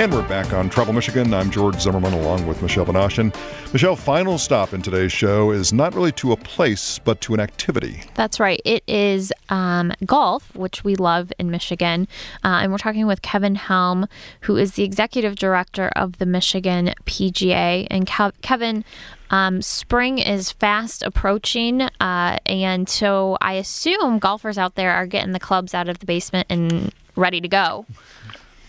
And we're back on Travel Michigan. I'm George Zimmerman along with Michelle Benashian. Michelle, final stop in today's show is not really to a place, but to an activity. That's right. It is golf, which we love in Michigan. And we're talking with Kevin Helm, who is the executive director of the Michigan PGA. And Kevin, spring is fast approaching, and so I assume golfers out there are getting the clubs out of the basement and ready to go.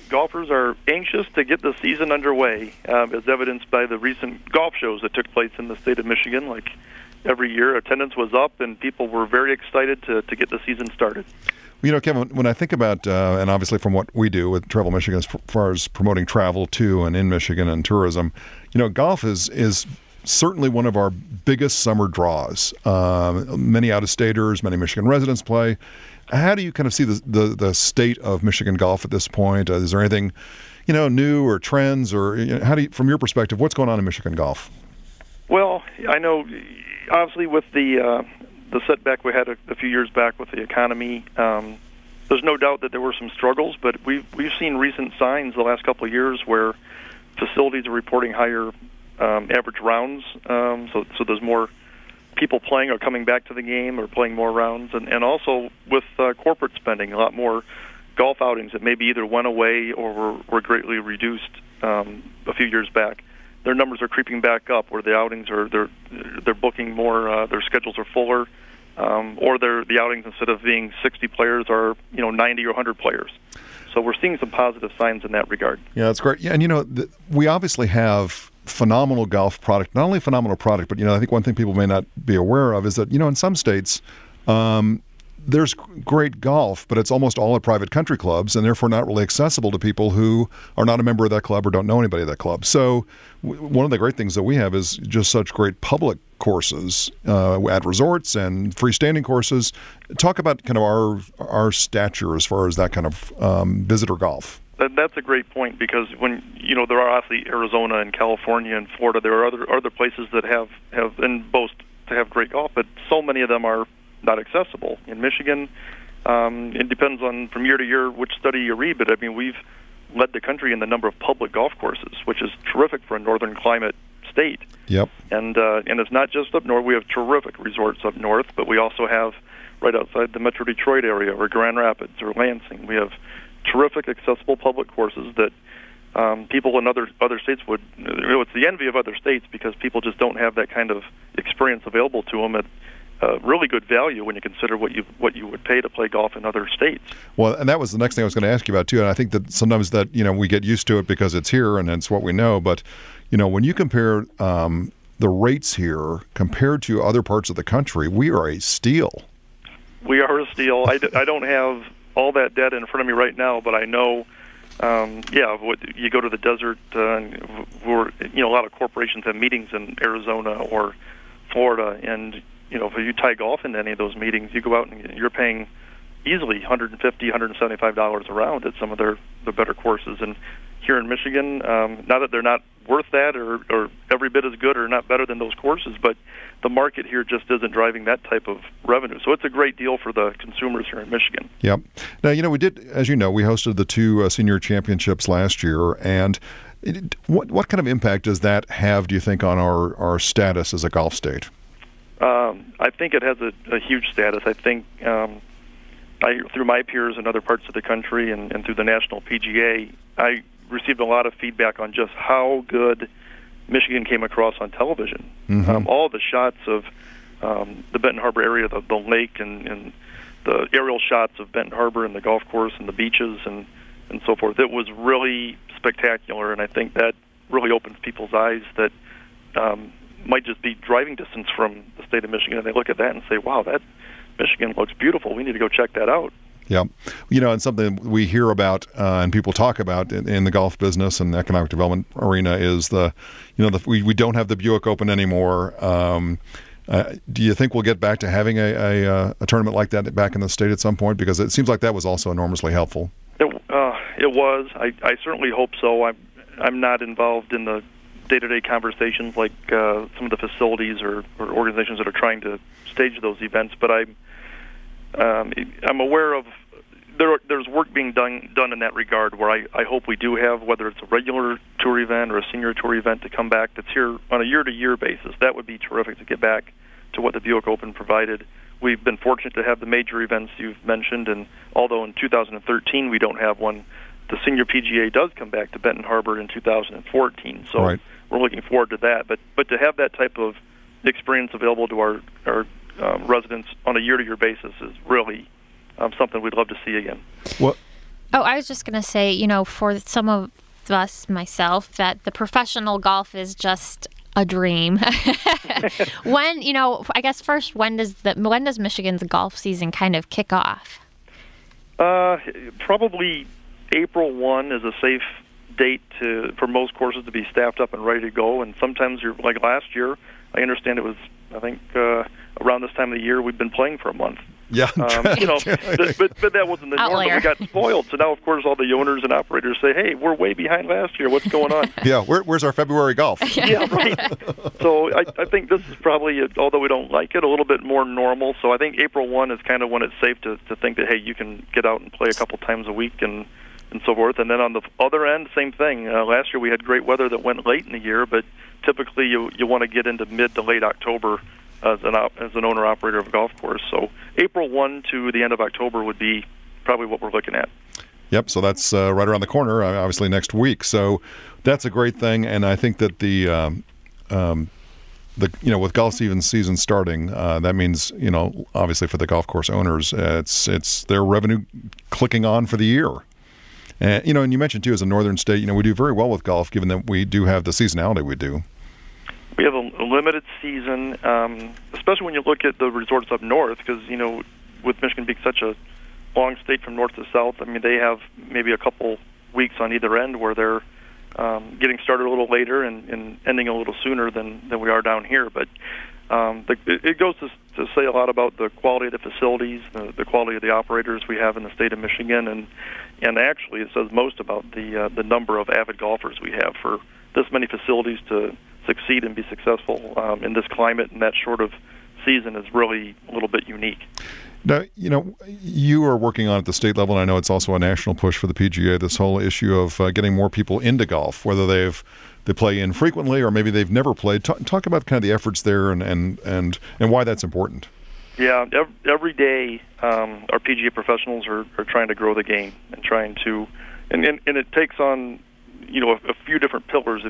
Golfers are anxious to get the season underway, as evidenced by the recent golf shows that took place in the state of Michigan. Like every year, attendance was up, and people were very excited to get the season started. You know, Kevin, when I think about, and obviously from what we do with Travel Michigan as far as promoting travel to and in Michigan and tourism, you know, golf is certainly one of our biggest summer draws. Many out-of-staters, many Michigan residents play. How do you kind of see the state of Michigan golf at this point? Is there anything, you know, new or trends, or how do you, from your perspective, what's going on in Michigan golf? Well, I know, obviously, with the setback we had a few years back with the economy, there's no doubt that there were some struggles, but we've seen recent signs the last couple of years where facilities are reporting higher average rounds, so there's more people playing or coming back to the game or playing more rounds, and also with corporate spending, a lot more golf outings that maybe either went away or were greatly reduced a few years back. Their numbers are creeping back up, where the outings are they're booking more, their schedules are fuller, or the outings, instead of being 60 players, are 90 or 100 players. So we're seeing some positive signs in that regard. Yeah, that's great. Yeah, and we obviously have phenomenal golf product. Not only phenomenal product, but I think one thing people may not be aware of is that in some states there's great golf, but it's almost all at private country clubs, and therefore not really accessible to people who are not a member of that club or don't know anybody at that club. So one of the great things that we have is just such great public courses at resorts and freestanding courses. Talk about kind of our stature as far as that kind of visitor golf. That's a great point, because when there are obviously Arizona and California and Florida, there are other places that have and boast to have great golf, but so many of them are not accessible. In Michigan, it depends on from year to year which study you read, but I mean we've led the country in the number of public golf courses, which is terrific for a northern climate state. Yep. And it's not just up north. We have terrific resorts up north, but we also have right outside the Metro Detroit area, or Grand Rapids, or Lansing. We have terrific accessible public courses that people in other states would. It's the envy of other states, because people just don't have that kind of experience available to them at really good value when you consider what you would pay to play golf in other states. Well, and that was the next thing I was going to ask you about too. And I think that sometimes that we get used to it because it's here and it's what we know. But when you compare the rates here compared to other parts of the country, we are a steal. We are a steal. I don't have all that data in front of me right now, but I know, you go to the desert, where a lot of corporations have meetings in Arizona or Florida, and if you tie golf into any of those meetings, you go out and you're paying easily $150, $175 a round at some of the better courses. And here in Michigan, not that they're not worth that or every bit as good or not better than those courses, but the market here just isn't driving that type of revenue. So it's a great deal for the consumers here in Michigan. Yep. Now, we did, as you know, we hosted the two senior championships last year, and what kind of impact does that have, do you think, on our status as a golf state? I think it has a huge status. I think through my peers in other parts of the country and through the National PGA, I received a lot of feedback on just how good Michigan came across on television. Mm-hmm. All the shots of the Benton Harbor area, the lake, and the aerial shots of Benton Harbor and the golf course and the beaches and so forth. It was really spectacular, and I think that really opens people's eyes that might just be driving distance from the state of Michigan, and they look at that and say, wow, that Michigan looks beautiful. We need to go check that out. Yeah. And something we hear about and people talk about in the golf business and economic development arena is we don't have the Buick Open anymore. Do you think we'll get back to having a tournament like that back in the state at some point? Because it seems like that was also enormously helpful. It was. I certainly hope so. I'm not involved in the day-to-day conversations like some of the facilities or organizations that are trying to stage those events, but I'm aware of there's work being done in that regard where I hope we do have, whether it's a regular tour event or a senior tour event, to come back that's here on a year-to-year basis. That would be terrific to get back to what the Buick Open provided. We've been fortunate to have the major events you've mentioned, and although in 2013 we don't have one, the Senior PGA does come back to Benton Harbor in 2014. So right. We're looking forward to that. But to have that type of experience available to our residents on a year-to-year basis is really something we'd love to see again. Well, I was just going to say, for some of us, myself, that the professional golf is just a dream. When, I guess first, when does Michigan's golf season kind of kick off? Probably April 1 is a safe date for most courses to be staffed up and ready to go. And sometimes, like last year, I understand it was, I think, around this time of the year, we've been playing for a month. Yeah. But that wasn't the norm. We got spoiled. So now, of course, all the owners and operators say, hey, we're way behind last year. What's going on? Yeah, where's our February golf? Yeah, right. So I think this is probably, although we don't like it, a little bit more normal. So I think April 1 is kind of when it's safe to think that, hey, you can get out and play a couple times a week and so forth. And then on the other end, same thing. Last year we had great weather that went late in the year, but typically you want to get into mid to late October as an owner-operator of a golf course. So April 1 to the end of October would be probably what we're looking at. Yep, so that's right around the corner, obviously next week. So that's a great thing, and I think that with golf season starting, that means, obviously for the golf course owners, it's their revenue clicking on for the year. And you mentioned too, as a northern state, we do very well with golf, given that we do have the seasonality we do. We have a limited season, especially when you look at the resorts up north, because, with Michigan being such a long state from north to south, I mean, they have maybe a couple weeks on either end where they're getting started a little later and ending a little sooner than we are down here. But it goes to say a lot about the quality of the facilities, the quality of the operators we have in the state of Michigan, and actually it says most about the number of avid golfers we have for this many facilities to succeed and be successful in this climate and that short of season is really a little bit unique. Now, you are working on at the state level, and I know it's also a national push for the PGA, this whole issue of getting more people into golf, whether they play infrequently or maybe they've never played. Talk about kind of the efforts there and why that's important. Yeah, every day our PGA professionals are trying to grow the game and trying to, and it takes on a few different pillars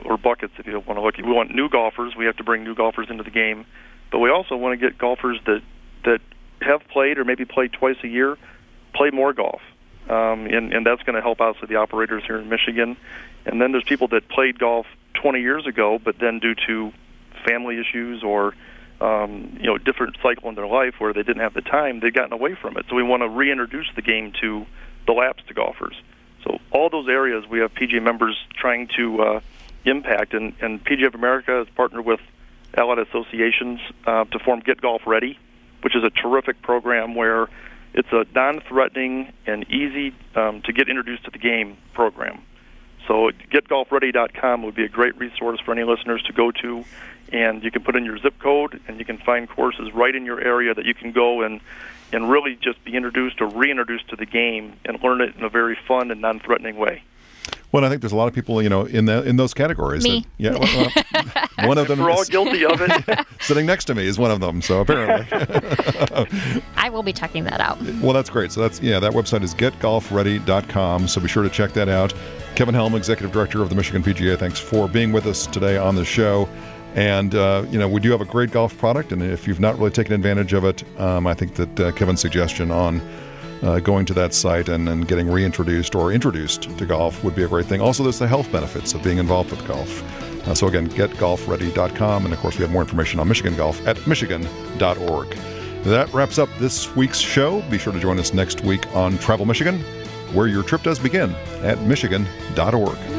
or buckets if you want to look. We want new golfers. We have to bring new golfers into the game, but we also want to get golfers that have played or maybe played twice a year, play more golf. And that's going to help out the operators here in Michigan. And then there's people that played golf 20 years ago, but then due to family issues or different cycle in their life where they didn't have the time, they've gotten away from it. So we want to reintroduce the game to the lapsed golfers. So all those areas we have PGA members trying to impact, and PGA of America has partnered with allied associations to form Get Golf Ready, which is a terrific program where it's a non-threatening and easy to get introduced to the game program. So getgolfready.com would be a great resource for any listeners to go to, and you can put in your zip code, and you can find courses right in your area that you can go and really just be introduced or reintroduced to the game and learn it in a very fun and non-threatening way. Well, I think there's a lot of people, in those categories. Me. One of them. We're all guilty of it. Sitting next to me is one of them. So apparently, I will be checking that out. Well, that's great. So that website is getgolfready.com. So be sure to check that out. Kevin Helm, Executive Director of the Michigan PGA. Thanks for being with us today on the show. And we do have a great golf product, and if you've not really taken advantage of it, I think that Kevin's suggestion on going to that site and getting reintroduced or introduced to golf would be a great thing. Also, there's the health benefits of being involved with golf. So again, getgolfready.com, and of course we have more information on Michigan Golf at michigan.org. That wraps up this week's show. Be sure to join us next week on Travel Michigan, where your trip does begin at michigan.org.